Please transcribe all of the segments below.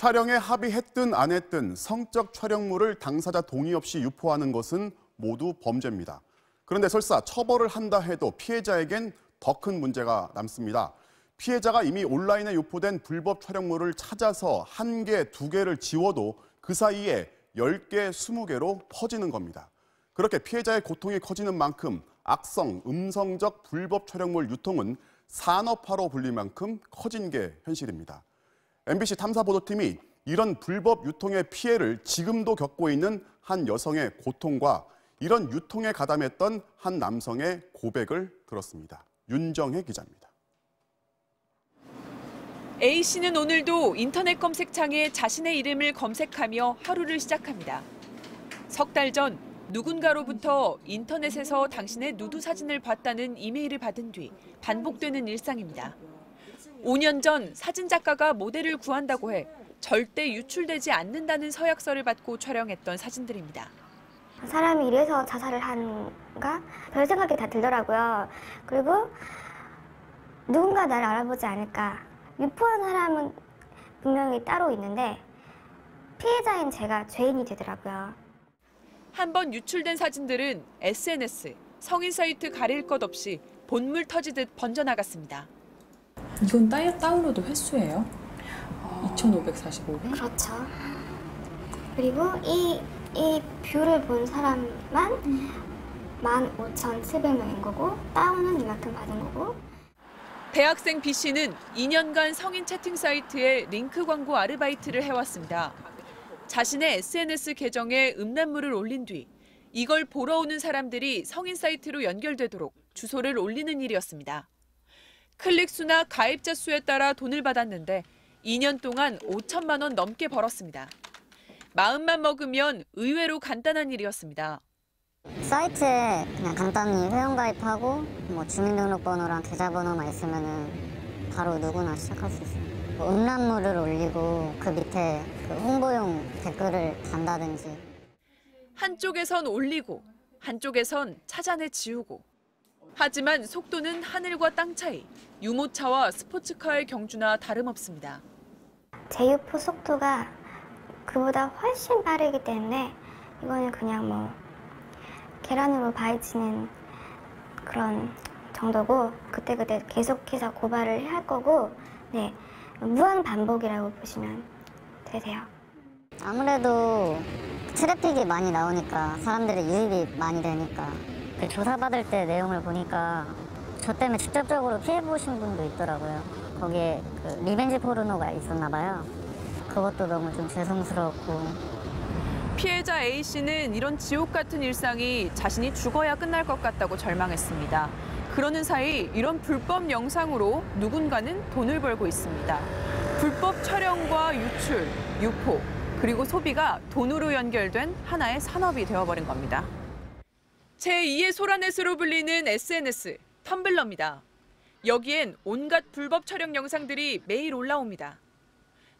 촬영에 합의했든 안 했든 성적 촬영물을 당사자 동의 없이 유포하는 것은 모두 범죄입니다. 그런데 설사 처벌을 한다 해도 피해자에겐 더 큰 문제가 남습니다. 피해자가 이미 온라인에 유포된 불법 촬영물을 찾아서 1개, 2개를 지워도 그 사이에 10개, 20개로 퍼지는 겁니다. 그렇게 피해자의 고통이 커지는 만큼 악성, 음성적 불법 촬영물 유통은 산업화로 불릴 만큼 커진 게 현실입니다. MBC 탐사보도팀이 이런 불법 유통의 피해를 지금도 겪고 있는 한 여성의 고통과 이런 유통에 가담했던 한 남성의 고백을 들었습니다. 윤정혜 기자입니다. A씨는 오늘도 인터넷 검색창에 자신의 이름을 검색하며 하루를 시작합니다. 석 달 전 누군가로부터 인터넷에서 당신의 누드 사진을 봤다는 이메일을 받은 뒤 반복되는 일상입니다. 5년 전 사진작가가 모델을 구한다고 해 절대 유출되지 않는다는 서약서를 받고 촬영했던 사진들입니다. 사람이 이래서 자살을 한가? 별 생각이 다 들더라고요. 그리고 누군가 나를 알아보지 않을까. 유포한 사람은 분명히 따로 있는데 피해자인 제가 죄인이 되더라고요. 한번 유출된 사진들은 SNS, 성인 사이트 가릴 것 없이 본물 터지듯 번져나갔습니다. 이건 다운로드 횟수예요? 2,545회? 그렇죠. 그리고 이 뷰를 본 사람만 15,700명인 거고 다운은 이만큼 받은 거고. 대학생 B씨는 2년간 성인 채팅 사이트에 링크 광고 아르바이트를 해왔습니다. 자신의 SNS 계정에 음란물을 올린 뒤 이걸 보러 오는 사람들이 성인 사이트로 연결되도록 주소를 올리는 일이었습니다. 클릭 수나 가입자 수에 따라 돈을 받았는데 2년 동안 5천만 원 넘게 벌었습니다. 마음만 먹으면 의외로 간단한 일이었습니다. 사이트에 그냥 간단히 회원가입하고 뭐 주민등록번호랑 계좌번호만 있으면은 바로 누구나 시작할 수 있어요. 뭐 음란물을 올리고 그 밑에 그 홍보용 댓글을 단다든지. 한쪽에선 올리고 한쪽에선 찾아내 지우고. 하지만 속도는 하늘과 땅 차이. 유모차와 스포츠카의 경주나 다름없습니다. 재유포 속도가 그보다 훨씬 빠르기 때문에 이거는 그냥 뭐 계란으로 바위치는 그런 정도고 그때그때 계속해서 고발을 해야 할 거고 네, 무한 반복이라고 보시면 되세요. 아무래도 트래픽이 많이 나오니까 사람들의 유입이 많이 되니까 그 조사받을 때 내용을 보니까 저 때문에 직접적으로 피해보신 분도 있더라고요. 거기에 그 리벤지 포르노가 있었나 봐요. 그것도 너무 좀 죄송스럽고. 피해자 A씨는 이런 지옥 같은 일상이 자신이 죽어야 끝날 것 같다고 절망했습니다. 그러는 사이 이런 불법 영상으로 누군가는 돈을 벌고 있습니다. 불법 촬영과 유출, 유포, 그리고 소비가 돈으로 연결된 하나의 산업이 되어버린 겁니다. 제2의 소라넷으로 불리는 SNS, 텀블러입니다. 여기엔 온갖 불법 촬영 영상들이 매일 올라옵니다.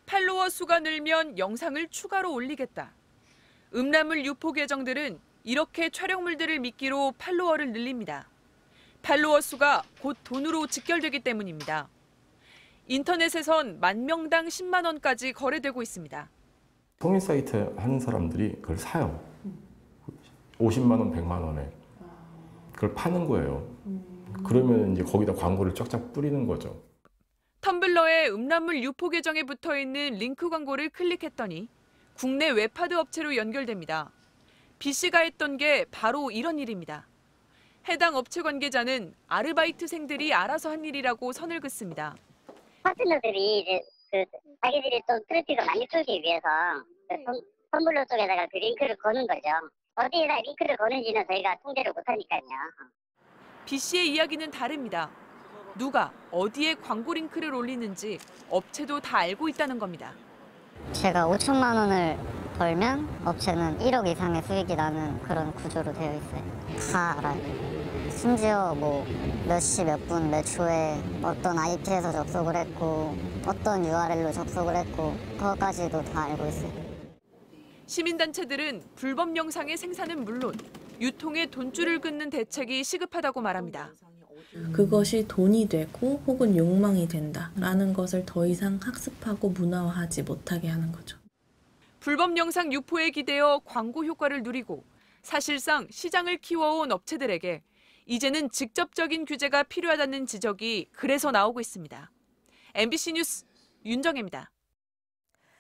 팔로워 수가 늘면 영상을 추가로 올리겠다. 음란물 유포 계정들은 이렇게 촬영물들을 미끼로 팔로워를 늘립니다. 팔로워 수가 곧 돈으로 직결되기 때문입니다. 인터넷에선 만 명당 10만 원까지 거래되고 있습니다. 성인 사이트 하는 사람들이 그걸 사요. 50만 원, 100만 원에. 그걸 파는 거예요. 그러면 이제 거기다 광고를 쫙쫙 뿌리는 거죠. 텀블러의 음란물 유포 계정에 붙어있는 링크 광고를 클릭했더니 국내 웹하드 업체로 연결됩니다. B씨가 했던 게 바로 이런 일입니다. 해당 업체 관계자는 아르바이트생들이 알아서 한 일이라고 선을 긋습니다. 파트너들이 이제 자기들이 좀 트래픽을 많이 풀기 위해서 텀블러 쪽에다가 그 링크를 거는 거죠. 어디에다 링크를 거는지는 저희가 통제를 못하니까요. B씨의 이야기는 다릅니다. 누가 어디에 광고 링크를 올리는지 업체도 다 알고 있다는 겁니다. 제가 5천만 원을 벌면 업체는 1억 이상의 수익이 나는 그런 구조로 되어 있어요. 다 알아요. 심지어 뭐 몇 시, 몇 분, 몇 초에 어떤 IP에서 접속을 했고 어떤 URL로 접속을 했고 그것까지도 다 알고 있어요. 시민단체들은 불법 영상의 생산은 물론 유통에 돈줄을 긋는 대책이 시급하다고 말합니다. 그것이 돈이 되고 혹은 욕망이 된다라는 것을 더 이상 학습하고 문화화하지 못하게 하는 거죠. 불법 영상 유포에 기대어 광고 효과를 누리고 사실상 시장을 키워온 업체들에게 이제는 직접적인 규제가 필요하다는 지적이 그래서 나오고 있습니다. MBC 뉴스 윤정혜입니다.